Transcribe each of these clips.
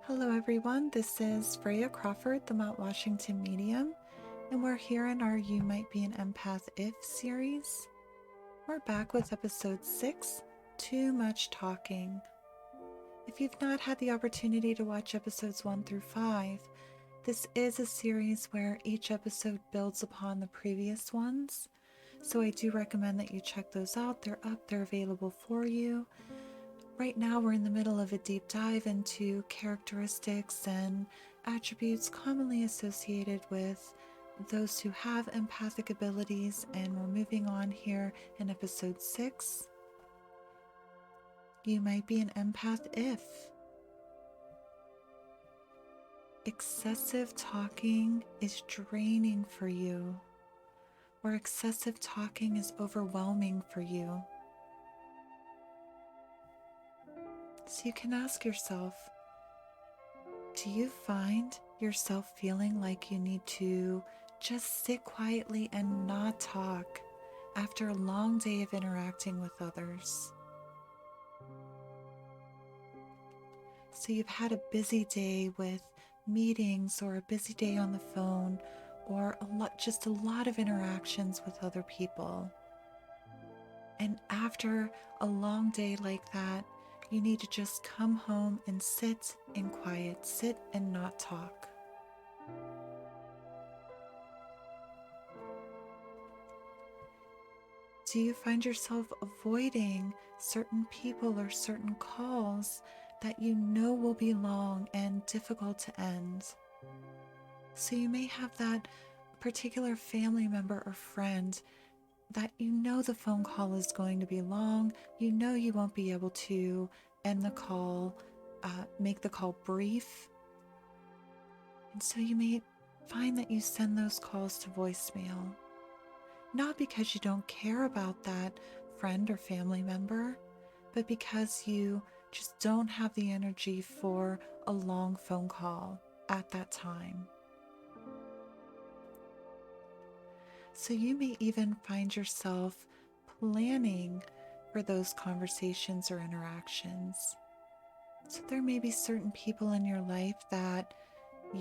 Hello everyone, this is Freya Crawford, the Mount Washington Medium, and we're here in our You Might Be an Empath If series. We're back with episode 6, Too Much Talking. If you've not had the opportunity to watch episodes 1 through 5, this is a series where each episode builds upon the previous ones, so I do recommend that you check those out. They're up, they're available for you. Right now, we're in the middle of a deep dive into characteristics and attributes commonly associated with those who have empathic abilities, and we're moving on here in episode 6. You might be an empath if excessive talking is draining for you, or excessive talking is overwhelming for you. So you can ask yourself, do you find yourself feeling like you need to just sit quietly and not talk after a long day of interacting with others? So you've had a busy day with meetings, or a busy day on the phone, or just a lot of interactions with other people. And after a long day like that, you need to just come home and sit in quiet, sit and not talk. Do you find yourself avoiding certain people or certain calls that you know will be long and difficult to end? So you may have that particular family member or friend that you know the phone call is going to be long, you know you won't be able to end the call, make the call brief. And so you may find that you send those calls to voicemail. Not because you don't care about that friend or family member, but because you just don't have the energy for a long phone call at that time. So you may even find yourself planning for those conversations or interactions. So there may be certain people in your life that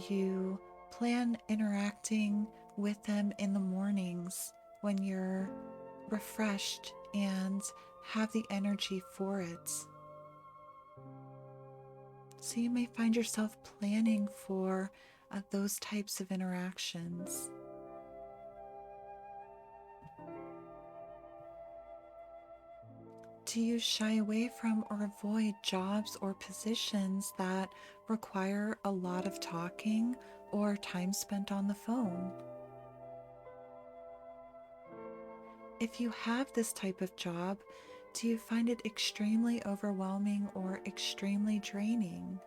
you plan interacting with them in the mornings when you're refreshed and have the energy for it. So you may find yourself planning for those types of interactions. Do you shy away from or avoid jobs or positions that require a lot of talking or time spent on the phone? If you have this type of job, do you find it extremely overwhelming or extremely draining?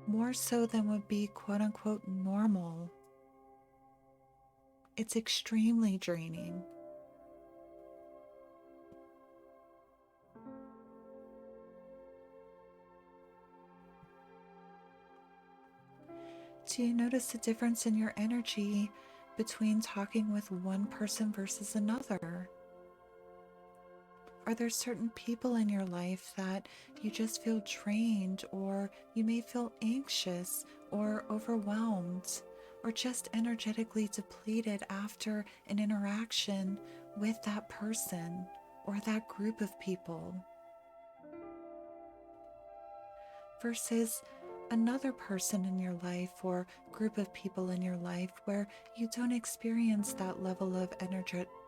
More so than would be quote unquote normal. It's extremely draining. Do you notice a difference in your energy between talking with one person versus another? Are there certain people in your life that you just feel drained, or you may feel anxious or overwhelmed, or just energetically depleted after an interaction with that person or that group of people? Versus another person in your life or group of people in your life where you don't experience that level of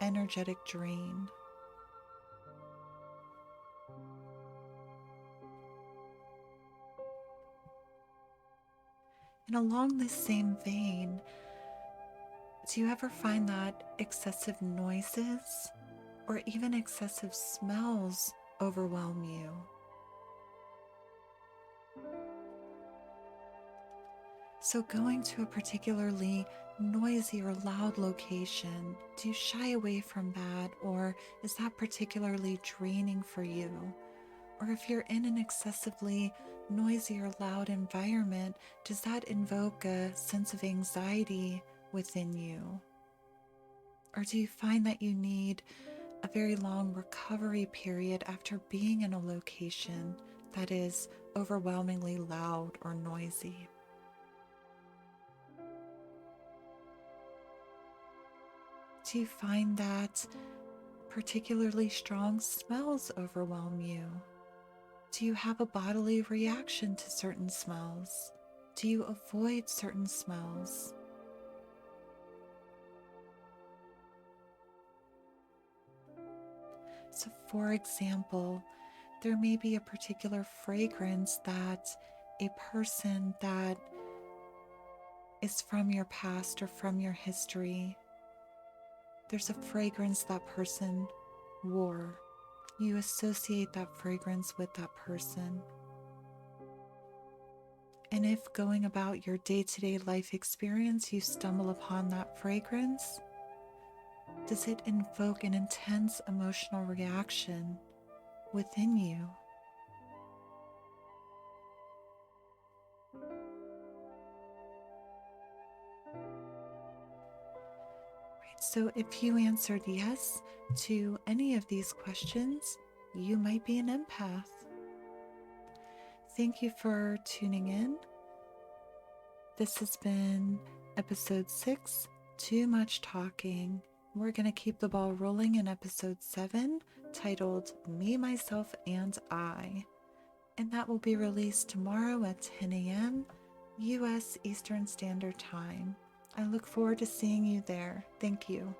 energetic drain. And along this same vein, do you ever find that excessive noises or even excessive smells overwhelm you? So going to a particularly noisy or loud location, do you shy away from that, or is that particularly draining for you? Or if you're in an excessively noisy or loud environment, does that invoke a sense of anxiety within you? Or do you find that you need a very long recovery period after being in a location that is overwhelmingly loud or noisy. Do you find that particularly strong smells overwhelm you? Do you have a bodily reaction to certain smells? Do you avoid certain smells? So, for example, there may be a particular fragrance that a person that is from your past or from your history, there's a fragrance that person wore. You associate that fragrance with that person. And if going about your day-to-day life experience, you stumble upon that fragrance, does it invoke an intense emotional reaction within you? Right, so if you answered yes to any of these questions, you might be an empath. Thank you for tuning in. This has been episode 6, Too Much Talking. We're going to keep the ball rolling in episode 7, titled Me, Myself, and I. And that will be released tomorrow at 10 a.m. U.S. Eastern Standard Time. I look forward to seeing you there. Thank you.